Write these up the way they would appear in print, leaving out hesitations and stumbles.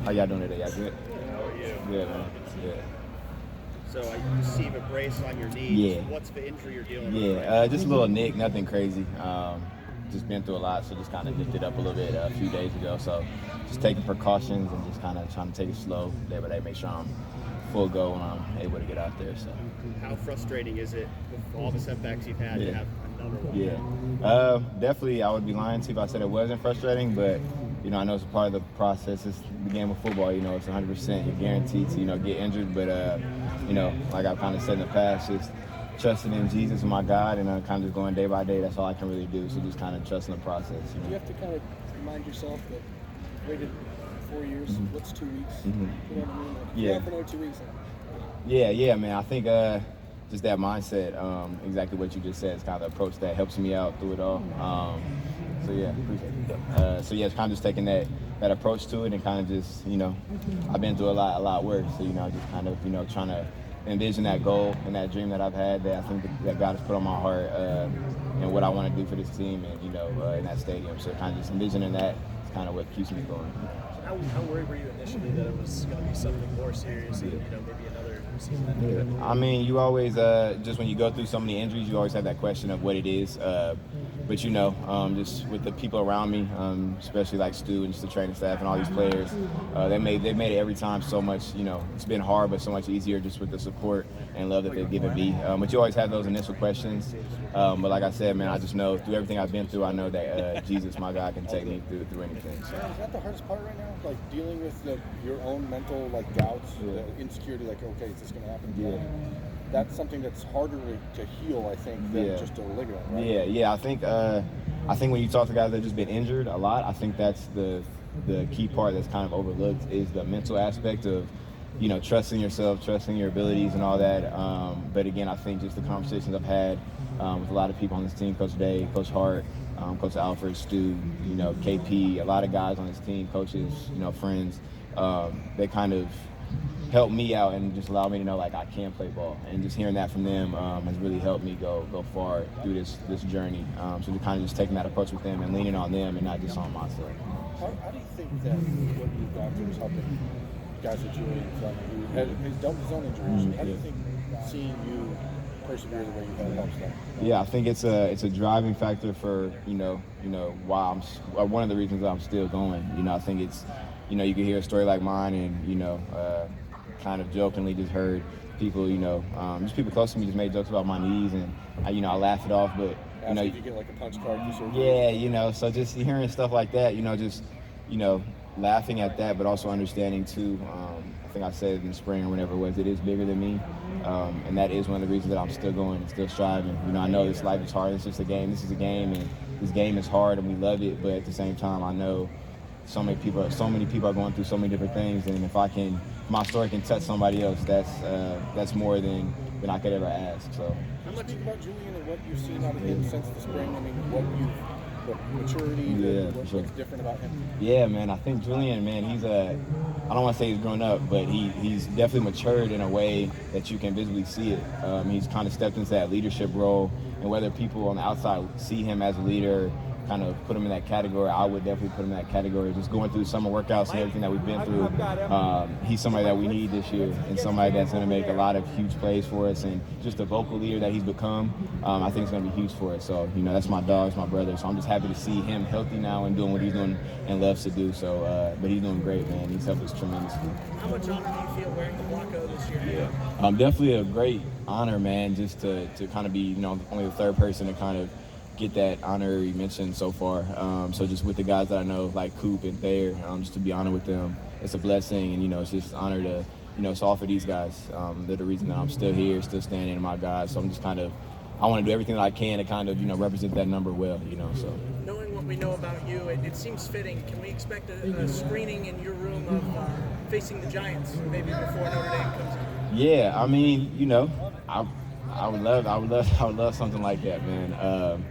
How y'all doing today? Y'all good? How are you? Good, man. Good. So I receive a brace on your knee. Yeah. What's the injury you're dealing with? Yeah, just a little nick, nothing crazy. Just been through a lot, so just kind of nicked it up a little bit a few days ago. So just taking precautions and just kind of trying to take it slow day by day, make sure I'm full go when I'm able to get out there. So. How frustrating is it with all the setbacks you've had to have another one? Yeah, definitely. I would be lying to you if I said it wasn't frustrating, but I know it's a part of the process. It's the game of football. It's 100%. You're guaranteed to get injured, but like I've kind of said in the past, just trusting in Jesus and my God, and kind of just going day by day. That's all I can really do. So just kind of trusting the process. Do you have to kind of remind yourself that you waited 4 years? Mm-hmm. What's 2 weeks? Mm-hmm. You know what I mean? Like, Yeah. for another 2 weeks. Yeah, man. I think just that mindset, exactly what you just said, is kind of the approach that helps me out through it all. So yeah, appreciate it. So yeah, it's kind of just taking that approach to it, and kind of just I've been through a lot worse. So just kind of trying to envision that goal and that dream that I've had, that I think that God has put on my heart, and what I want to do for this team, and in that stadium. So kind of just envisioning that is kind of what keeps me going. How worried were you initially that it was going to be something more serious, and maybe another season? I mean, you always just when you go through so many injuries, you always have that question of what it is. But just with the people around me, especially like Stu and just the training staff and all these players, they've made it every time so much. It's been hard, but so much easier just with the support and love that they've given me. But you always have those initial questions. But like I said, man, I just know through everything I've been through, I know that Jesus, my God, can take me through anything. So. Is that the hardest part right now? Like dealing with your own mental doubts, the insecurity, okay, is this going to happen again? Yeah. That's something that's harder to heal, I think, than just a ligament, right? Yeah. I think when you talk to guys that have just been injured a lot, I think that's the key part that's kind of overlooked, is the mental aspect of trusting yourself, trusting your abilities and all that. But again, I think just the conversations I've had with a lot of people on this team, Coach Day, Coach Hart, Coach Alfred, Stu, KP, a lot of guys on this team, coaches, friends, they kind of helped me out and just allowed me to know I can play ball, and just hearing that from them has really helped me go far through this journey. So to kind of just taking that approach with them and leaning on them and not just on myself. How do you think that what you've gone through is helping guys like Julian, who has dealt with his own injuries? How do you think seeing you persevere the way you have helps them? Yeah, I think it's a driving factor for why one of the reasons I'm still going. I think it's you can hear a story like mine, and kind of jokingly just heard people just people close to me just made jokes about my knees, and I laugh it off, but if you get a punch card for surgery. Yeah, so just hearing stuff like that, just laughing at that, but also understanding too. I think I said in the spring or whenever it was, it is bigger than me, and that is one of the reasons that I'm still going and still striving. I know this life is hard. It's just a game. This is a game, and this game is hard, and we love it. But at the same time, I know so many people are going through so many different things, and if my story can touch somebody else, that's more than I could ever ask. So. How much about Julian and what you've seen out of him since the spring? I mean, what maturity, what's different about him? Yeah, man, I think Julian, man, he's I don't want to say he's grown up, but he's definitely matured in a way that you can visibly see it. He's kind of stepped into that leadership role, and whether people on the outside see him as a leader, kind of put him in that category, I would definitely put him in that category. Just going through summer workouts and everything that we've been through, he's somebody that we need this year, and somebody that's going to make a lot of huge plays for us, and just the vocal leader that he's become, I think it's going to be huge for us. So, that's my dog, it's my brother, so I'm just happy to see him healthy now and doing what he's doing and loves to do. So, but he's doing great, man. He's helped us tremendously. How much honor do you feel wearing the Blanco this year? Definitely a great honor, man, just to kind of be, only the third person to kind of get that honor you mentioned so far. So just with the guys that I know, like Coop and Thayer, just to be honored with them, it's a blessing, and it's just an honor to to offer these guys. They're the reason that I'm still here, still standing in my guys. So I'm just I want to do everything that I can to kind of represent that number well. So. Knowing what we know about you, it seems fitting. Can we expect a screening in your room of facing the Giants maybe before Notre Dame comes in? Yeah, I mean, I would love something like that, man.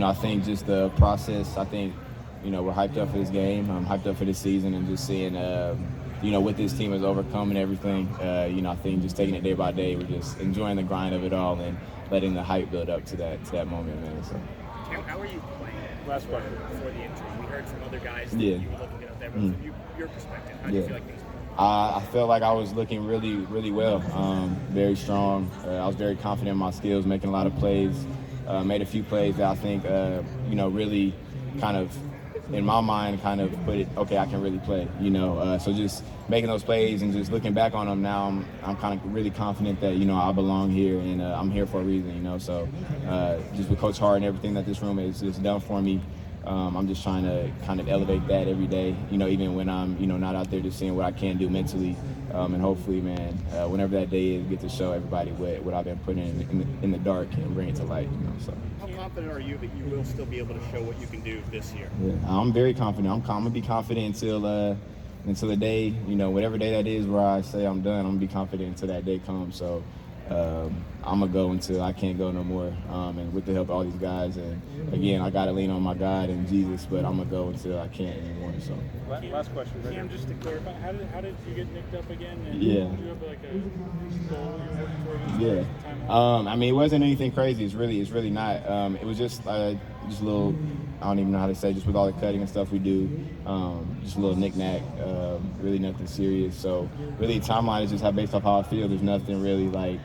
I think just the process, I think, we're hyped up for this game. I'm hyped up for this season, and just seeing, what this team has overcome and everything. I think just taking it day by day, we're just enjoying the grind of it all and letting the hype build up to that moment, man. So. How are you playing? Last question before the injury. We heard from other guys that Yeah. you were looking at out there, but from your perspective, how do you feel like things were? I felt like I was looking really, really well, very strong. I was very confident in my skills, making a lot of plays. Made a few plays that I think, really kind of, in my mind, kind of put it, okay, I can really play, So just making those plays and just looking back on them now, I'm kind of really confident that, I belong here and I'm here for a reason, So just with Coach Hart and everything that this room has done for me, I'm just trying to kind of elevate that every day, even when I'm, not out there, just seeing what I can do mentally. And hopefully, man, whenever that day is, get to show everybody what I've been putting in the dark and bring it to light, So. How confident are you that you will still be able to show what you can do this year? Yeah, I'm very confident. I'm gonna be confident until the day, whatever day that is where I say I'm done. I'm gonna be confident until that day comes. So I'm gonna go until I can't go no more. And with the help of all these guys, and again, I gotta lean on my God and Jesus, but I'm gonna go until I can't anymore. So. Last question. Cam, just to clarify, how did you get nicked up again? And Yeah. Do you have like a goal you're working towards? Yeah. It wasn't anything crazy. It's really not. It was just a little. I don't even know how to say. Just with all the cutting and stuff we do, just a little knick-knack. Really nothing serious. So really, the timeline is just based off how I feel. There's nothing really like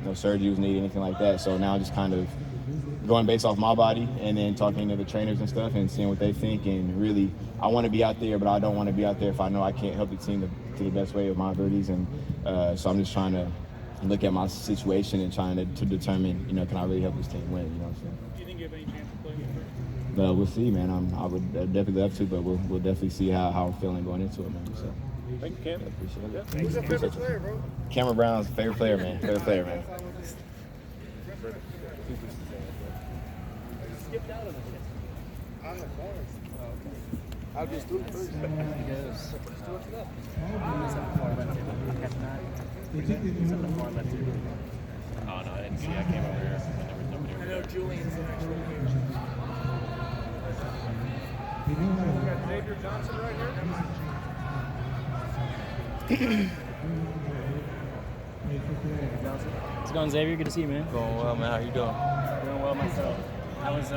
no surgery was needed, anything like that. So now just kind of going based off my body and then talking to the trainers and stuff and seeing what they think. And really, I want to be out there, but I don't want to be out there if I know I can't help the team to the best way of my abilities. And so I'm just trying to look at my situation and trying to determine, can I really help this team win? So. Do you think you have any chance of playing first? We'll see, man. I would definitely love to, but we'll definitely see how I'm feeling going into it, man. So. Thank you, Cam. Appreciate it. Who's your favorite player, bro? Kamryn Brown's favorite player, man. Favorite player, man. Skipped out of it. On the phone. I'll just do it first. Oh, no, I didn't see. I came over here and there was nobody over I there. know Julian's the next one. We got Xavier Johnson right here. How's it going, Xavier? Good to see you, man. Going well, man. How you doing? Doing well myself. How was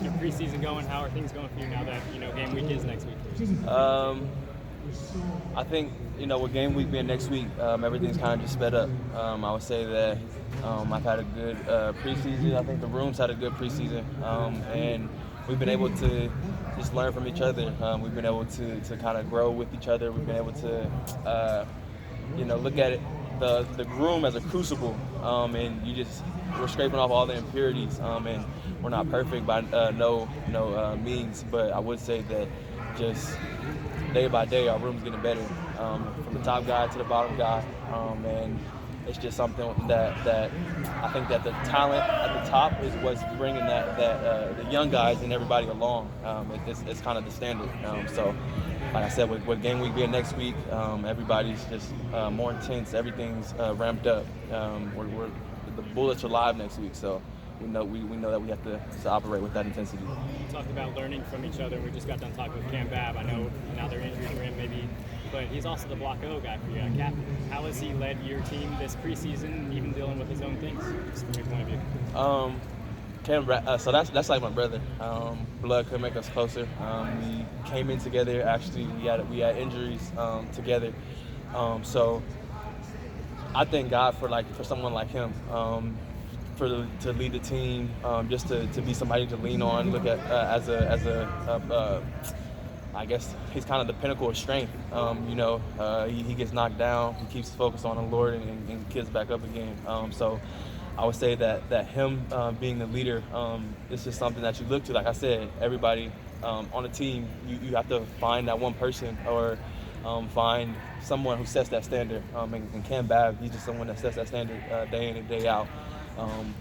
your preseason going? How are things going for you now that game week is next week? I think with game week being next week, everything's kind of just sped up. I would say that I've had a good preseason. I think the room's had a good preseason, and we've been able to just learn from each other. We've been able to kind of grow with each other. We've been able to look at it, the room as a crucible, and we're scraping off all the impurities, and we're not perfect by no means, but I would say that just day by day our room's getting better, from the top guy to the bottom guy, and it's just something that I think that the talent at the top is what's bringing the young guys and everybody along. It's kind of the standard. So, like I said, with game week being next week, everybody's just more intense. Everything's ramped up. The bullets are live next week, so we know that we have to operate with that intensity. You talked about learning from each other. We just got done talking with Kamryn Babb. I know now they're injured for him, maybe, but he's also the block O guy for you, captain. How has he led your team this preseason, even dealing with his own things, just from your point of view? So that's like my brother. Blood could make us closer. We came in together. Actually, we had injuries together. So I thank God for someone like him, to lead the team, just to be somebody to lean on. Look at I guess he's kind of the pinnacle of strength. He gets knocked down. He keeps focused on the Lord and gets back up again. So I would say that him being the leader is just something that you look to. Like I said, everybody on a team, you have to find that one person or find someone who sets that standard. And Kamryn Babb, he's just someone that sets that standard day in and day out.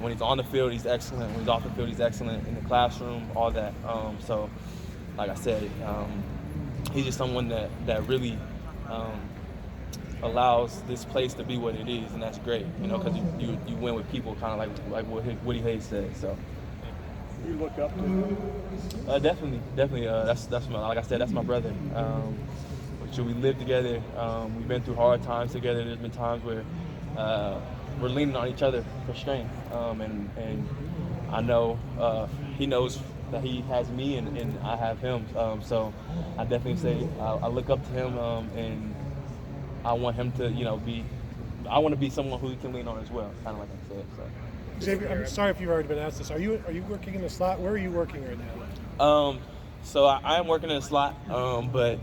When he's on the field, he's excellent. When he's off the field, he's excellent. In the classroom, all that. So, like I said, he's just someone that really allows this place to be what it is, and that's great. Because you win with people, kind of like what Woody Hayes said. So. You look up to him? Definitely. That's my, like I said, that's my brother. We live together. We've been through hard times together. There's been times where we're leaning on each other for strength, and I know he knows that he has me and I have him. So I definitely say I look up to him, and I want him to, I want to be someone who he can lean on as well, kind of like I said. So. Xavier, I'm sorry if you've already been asked this. Are you working in the slot? Where are you working right now? So I am working in a slot, but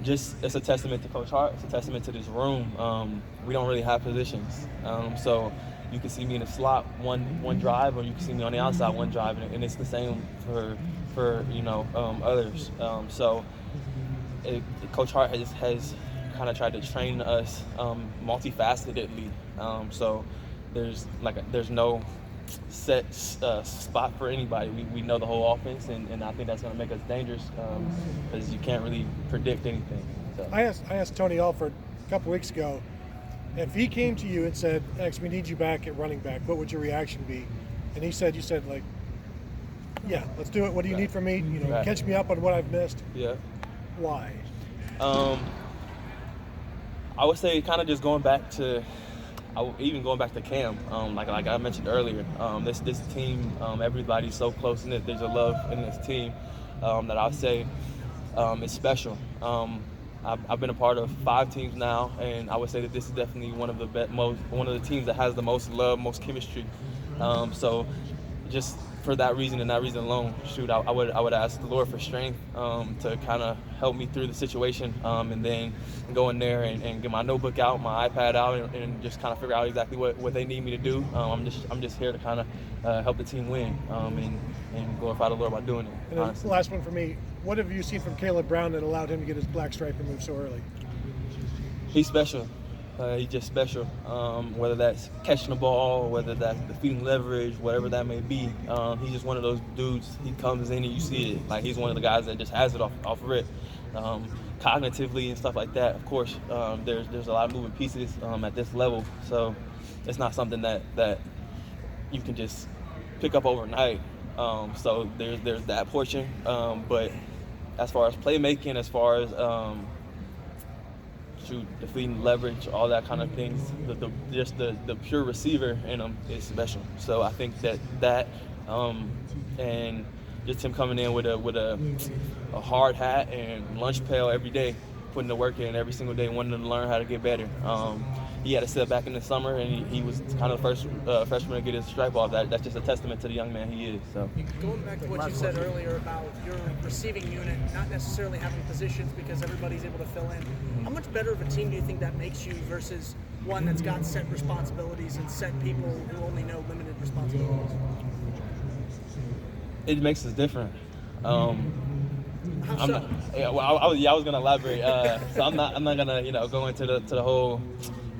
just it's a testament to Coach Hart. It's a testament to this room. We don't really have positions, so you can see me in the slot one drive, or you can see me on the outside one drive, and it's the same for others. So Coach Hart has kind of tried to train us multifacetedly. So there's no set spot for anybody. We know the whole offense, and I think that's going to make us dangerous because you can't really predict anything. So. I asked Tony Alford a couple weeks ago, if he came to you and said, X, we need you back at running back, what would your reaction be? And you said like, yeah, let's do it. What do you need from me? Catch me up on what I've missed. Yeah. Why? I would say kind of just going back to Cam, like I mentioned earlier. This team, everybody's so close in it. There's a love in this team that I'll say is special. I've been a part of 5 teams now, and I would say that this is definitely one of the teams that has the most love, most chemistry. So just for that reason and that reason alone, I would ask the Lord for strength to kind of help me through the situation, and then go in there and get my notebook out, my iPad out, and just kind of figure out exactly what they need me to do. I'm just here to kind of help the team win and glorify the Lord by doing it. And then the last one for me, what have you seen from Caleb Brown that allowed him to get his black stripe removed so early? He's special. He's just special, whether that's catching the ball, whether that's defeating leverage, whatever that may be. He's just one of those dudes. He comes in and you see it. Like, he's one of the guys that just has it off rip. Cognitively and stuff like that, of course, there's a lot of moving pieces at this level. So it's not something that you can just pick up overnight. So there's that portion. But as far as playmaking, as far as defeating leverage, all that kind of things, the pure receiver in him is special. So I think that and just him coming in with a hard hat and lunch pail every day, putting the work in every single day, wanting to learn how to get better. He had a setback in the summer, and he was kind of the first freshman to get his stripe off. That's just a testament to the young man he is. So. Going back to what you said earlier about your receiving unit not necessarily having positions because everybody's able to fill in, how much better of a team do you think that makes you versus one that's got set responsibilities and set people who only know limited responsibilities? It makes us different. How so? I was gonna elaborate. So I'm not gonna go into the whole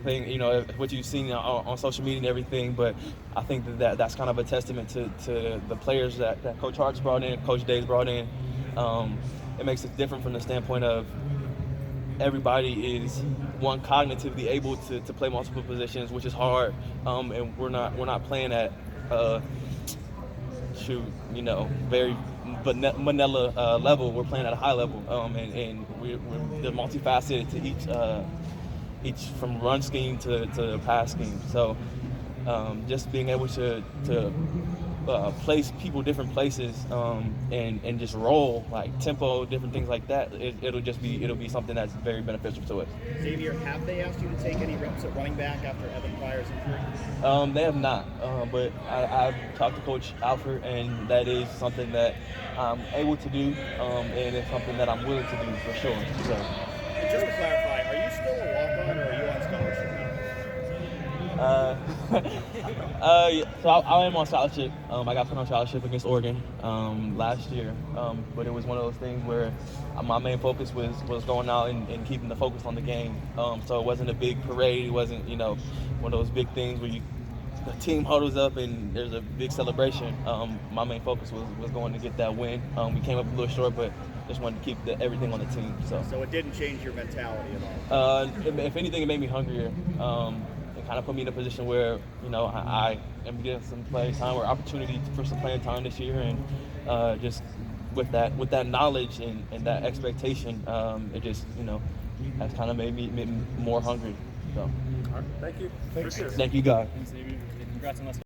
thing, what you've seen on social media and everything. But I think that's kind of a testament to the players that Coach Hart's brought in, Coach Day's brought in. It makes it different from the standpoint of everybody is cognitively able to play multiple positions, which is hard. And we're not playing at very vanilla level. We're playing at a high level, and we're multifaceted to each from run scheme to pass scheme. So just being able to place people different places and just roll like tempo, different things like that. It'll be something that's very beneficial to us. Xavier, have they asked you to take any reps at running back after Evan Pryor's injury? They have not, but I've talked to Coach Alford, and that is something that I'm able to do, and it's something that I'm willing to do for sure. So. And just to clarify, are you still a walk-on or are you on scholarship now? So I am on scholarship. I got put on scholarship against Oregon last year, but it was one of those things where my main focus was going out and keeping the focus on the game. So it wasn't a big parade. It wasn't one of those big things where the team huddles up and there's a big celebration. My main focus was going to get that win. We came up a little short, but just wanted to keep everything on the team. So it didn't change your mentality at all? If anything, it made me hungrier. It kind of put me in a position where I am getting some playing time or opportunity for some playing time this year, and just with that knowledge and that expectation, it just has kind of made me more hungry. So. All right, thank you. Thanks. Thank you, guys. Congrats on us.